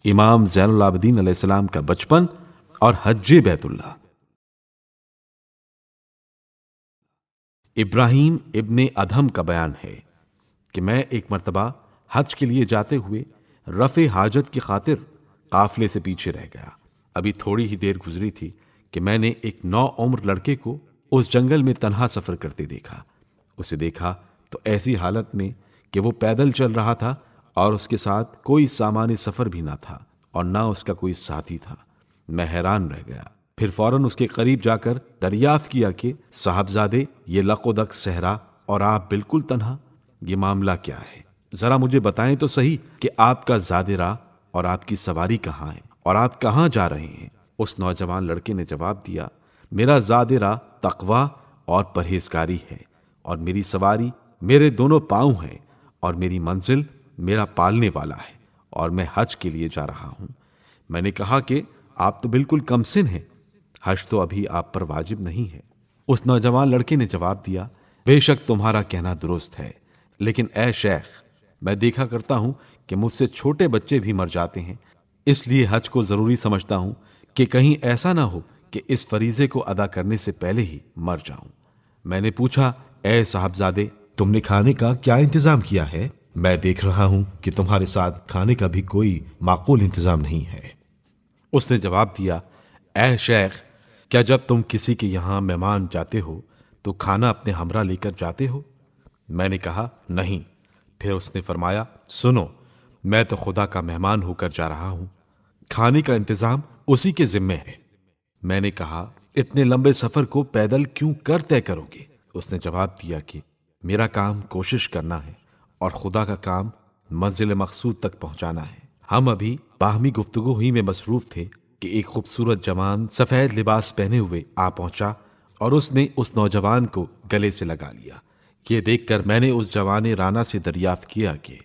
امام زین العابدین علیہ السلام کا بچپن اور حج بیت اللہ۔ ابراہیم ابن ادہم کا بیان ہے کہ میں ایک مرتبہ حج کے لیے جاتے ہوئے رفع حاجت کی خاطر قافلے سے پیچھے رہ گیا۔ ابھی تھوڑی ہی دیر گزری تھی کہ میں نے ایک نوعمر لڑکے کو اس جنگل میں تنہا سفر کرتے دیکھا۔ اسے دیکھا تو ایسی حالت میں کہ وہ پیدل چل رہا تھا اور اس کے ساتھ کوئی سامان سفر بھی نہ تھا اور نہ اس کا کوئی ساتھی تھا۔ میں حیران رہ گیا۔ پھر فوراً اس کے قریب جا کر دریافت کیا کہ صاحبزادے، یہ لق و دق صحرا اور آپ بالکل تنہا، یہ معاملہ کیا ہے؟ ذرا مجھے بتائیں تو صحیح کہ آپ کا زاد راہ اور آپ کی سواری کہاں ہے اور آپ کہاں جا رہے ہیں؟ اس نوجوان لڑکے نے جواب دیا، میرا زاد راہ تقویٰ اور پرہیزگاری ہے اور میری سواری میرے دونوں پاؤں ہیں اور میری منزل میرا پالنے والا ہے اور میں حج کے لیے جا رہا ہوں۔ میں نے کہا کہ آپ تو بالکل کم سن ہیں، حج تو ابھی آپ پر واجب نہیں ہے۔ اس نوجوان لڑکے نے جواب دیا، بے شک تمہارا کہنا درست ہے، لیکن اے شیخ، میں دیکھا کرتا ہوں کہ مجھ سے چھوٹے بچے بھی مر جاتے ہیں، اس لیے حج کو ضروری سمجھتا ہوں کہ کہیں ایسا نہ ہو کہ اس فریضے کو ادا کرنے سے پہلے ہی مر جاؤں۔ میں نے پوچھا، اے صاحبزادے، تم نے کھانے کا کیا انتظام کیا ہے؟ میں دیکھ رہا ہوں کہ تمہارے ساتھ کھانے کا بھی کوئی معقول انتظام نہیں ہے۔ اس نے جواب دیا، اے شیخ، کیا جب تم کسی کے یہاں مہمان جاتے ہو تو کھانا اپنے ہمراہ لے کر جاتے ہو؟ میں نے کہا، نہیں۔ پھر اس نے فرمایا، سنو، میں تو خدا کا مہمان ہو کر جا رہا ہوں، کھانے کا انتظام اسی کے ذمے ہے۔ میں نے کہا، اتنے لمبے سفر کو پیدل کیوں کر طے کرو گے؟ اس نے جواب دیا کہ میرا کام کوشش کرنا ہے اور خدا کا کام منزل مقصود تک پہنچانا ہے۔ ہم ابھی باہمی گفتگو ہی میں مصروف تھے کہ ایک خوبصورت جوان سفید لباس پہنے ہوئے آ پہنچا اور اس نے اس نوجوان کو گلے سے لگا لیا۔ یہ دیکھ کر میں نے اس جوان رانا سے دریافت کیا کہ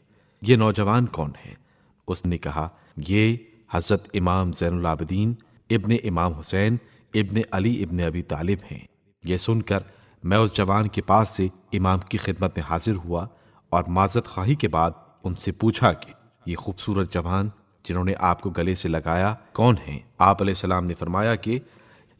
یہ نوجوان کون ہے؟ اس نے کہا، یہ حضرت امام زین العابدین ابن امام حسین ابن علی ابن ابی طالب ہیں۔ یہ سن کر میں اس جوان کے پاس سے امام کی خدمت میں حاضر ہوا اور معذرت خواہی کے بعد ان سے پوچھا کہ یہ خوبصورت جوان جنہوں نے آپ کو گلے سے لگایا کون ہیں؟ آپ علیہ السلام نے فرمایا کہ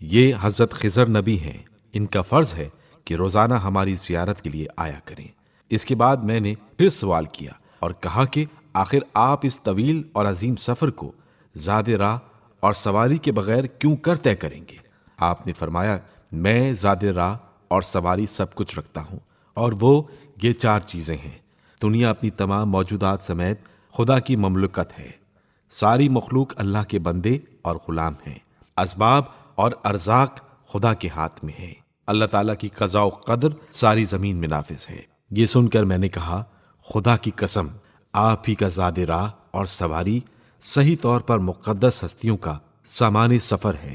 یہ حضرت خضر نبی ہیں، ان کا فرض ہے کہ روزانہ ہماری زیارت کے لیے آیا کریں۔ اس کے بعد میں نے پھر سوال کیا اور کہا کہ آخر آپ اس طویل اور عظیم سفر کو زاد راہ اور سواری کے بغیر کیوں کر طے کریں گے؟ آپ نے فرمایا، میں زاد راہ اور سواری سب کچھ رکھتا ہوں، اور وہ یہ 4 چیزیں ہیں۔ دنیا اپنی تمام موجودات سمیت خدا کی مملکت ہے، ساری مخلوق اللہ کے بندے اور غلام ہیں، اسباب اور ارزاق خدا کے ہاتھ میں ہے، اللہ تعالیٰ کی قضاء و قدر ساری زمین میں نافذ ہے۔ یہ سن کر میں نے کہا، خدا کی قسم، آپ ہی کا زاد راہ اور سواری صحیح طور پر مقدس ہستیوں کا سامان سفر ہے۔